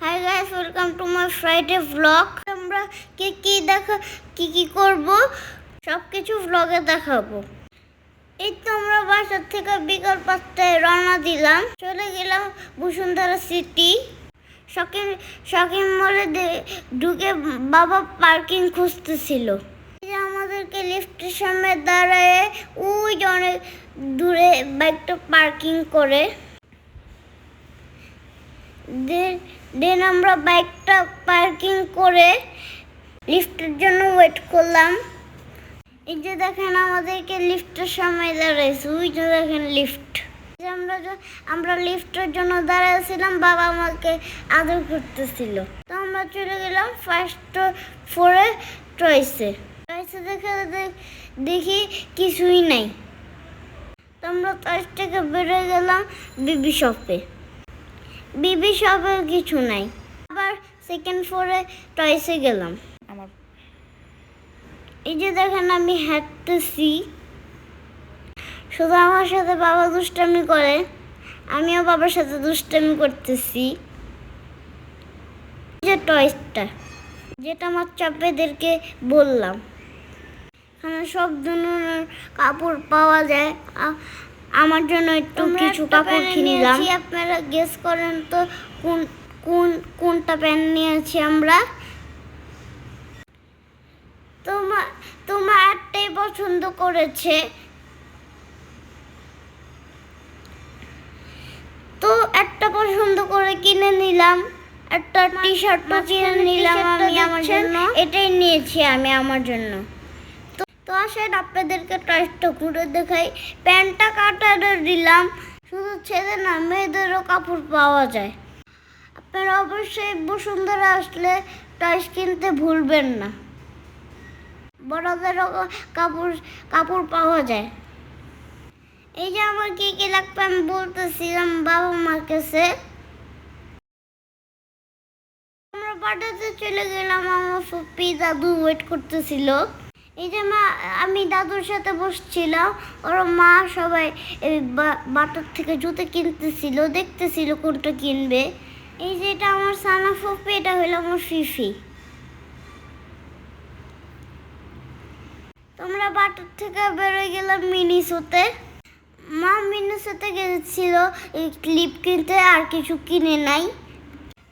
Hi guys, welcome to my Friday vlog. আমরা কি করব সব কিছু ভ্লগে দেখাবো। এই তো আমরা বাসা থেকে বিকাল 5টায় রওনা দিলাম, চলে গেলাম বসুন্ধরা সিটি। শপিং মলে ঢুকে বাবা পার্কিং খুঁজতেছিল। আমাদেরকে লিফটের সামনে দাঁড়ায় ওই অনেক দূরে বাইকটা পার্কিং করে দেন আমরা বাইকটা পার্কিং করে লিফটের জন্য ওয়েট করলাম। এই যে দেখেন আমাদেরকে লিফটের সামনে দাঁড়াইছে, ওই যে দেখেন লিফট। আমরা লিফটের জন্য দাঁড়াইছিলাম, বাবা আমাকে আদর করতেছিল। তো আমরা চলে গেলাম ফার্স্ট ফ্লোরে টয়েসে দেখি কিছুই নাই। তো আমরা টয়েস থেকে বেরোয় গেলাম বেবি শপে কিছু নাই। আবার সেকেন্ড ফ্লোরে টয়েসে গেলাম। এই যে দেখেন আমি হাঁটতেছি, শুধু আমার সাথে বাবা দুষ্টামি করে, আমিও বাবার সাথে দুষ্টামি করতেছি। যে টয়েসটা যেটা আমার চাপেদেরকে বললাম, এখানে সব ধরনের কাপড় পাওয়া যায়। আমার জন্য একটু কিছু কাপড় কিনলাম। আপনারা গেস করেন তো কোনটা প্যান্ট নিয়েছি আমরা। তোমার একটাই পছন্দ করেছে, তো একটা পছন্দ করে কিনে নিলাম। একটা টি শার্টও কিনে নিলাম আমি আমার জন্য, এটাই নিয়েছি আমি আমার জন্য। তো আসেন আপনাদেরকে টয়েসটা ঘুরে দেখাই। প্যান্টটা কাটারে দিলাম, শুধু ছেলে না মেয়েদেরও কাপড় পাওয়া যায়। আপনারা অবশ্যই বসুন্ধরা আসলে টয়েস কিনতে ভুলবেন না, বড়দেরও কাপড় পাওয়া যায়। এই যে আমার কি লাগবে আমি বলতেছিলাম বাবা মার কাছে। আমরা বাড়িতে চলে গেলাম, আমার ফুপি দাদু ওয়েট করতেছিল। এই যে আমি দাদুর সাথে বসছিলাম, ওর মা সবাই বাটার থেকে জুতো কিনতেছিল, দেখতেছিল কোনটা কিনবে। এই যে এটা আমার সানা ফুপি, এটা হলো আমার ফিফি। তোমরা বাটার থেকে বেরোয় গেলাম মিনিসোতে। মা মিনিসোতে গেছিল এই ক্লিপ কিনতে, আর কিছু কিনে নাই।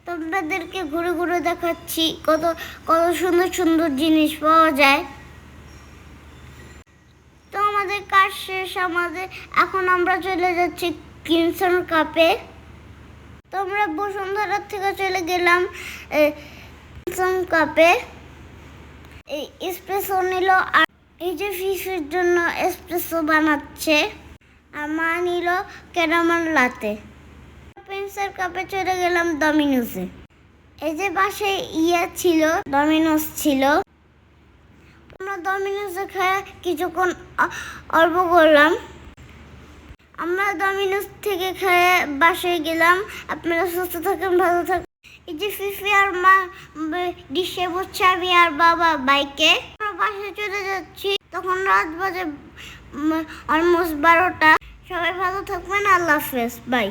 তোমাদেরকে ঘুরে ঘুরে দেখাচ্ছি কত সুন্দর সুন্দর জিনিস পাওয়া যায়। তো আমাদের কাজ শেষ, এখন আমরা চলে যাচ্ছি কিনসন কাপে। তো আমরা বসুন্ধরা থেকে চলে গেলাম কিনসন কাপে। এই এসপ্রেসো নিল, আর এই যে ফিফির জন্য এসপ্রেসো বানাচ্ছে। আর মা নিল ক্যারামেল লাতে। প্রিন্সের কাপে চলে গেলাম ডমিনোসে। এই যে পাশে ছিল ডমিনোস ছিল। আমরা ডমিনোসে খেয়ে কিছুক্ষণ অল্প করলাম। আমরা ডমিনোস থেকে খেয়ে বাসায় গেলাম। আপনারা সুস্থ থাকেন, ভালো থাকেন। এই যে ফিফি আর মা ডিশে বসছে, আমি আর বাবা বাইকে। আমরা বাসায় চলে যাচ্ছি, তখন রাত বাজে অলমোস্ট 12টা। সবাই ভালো থাকবেন, আল্লাহ হাফেজ, বাই।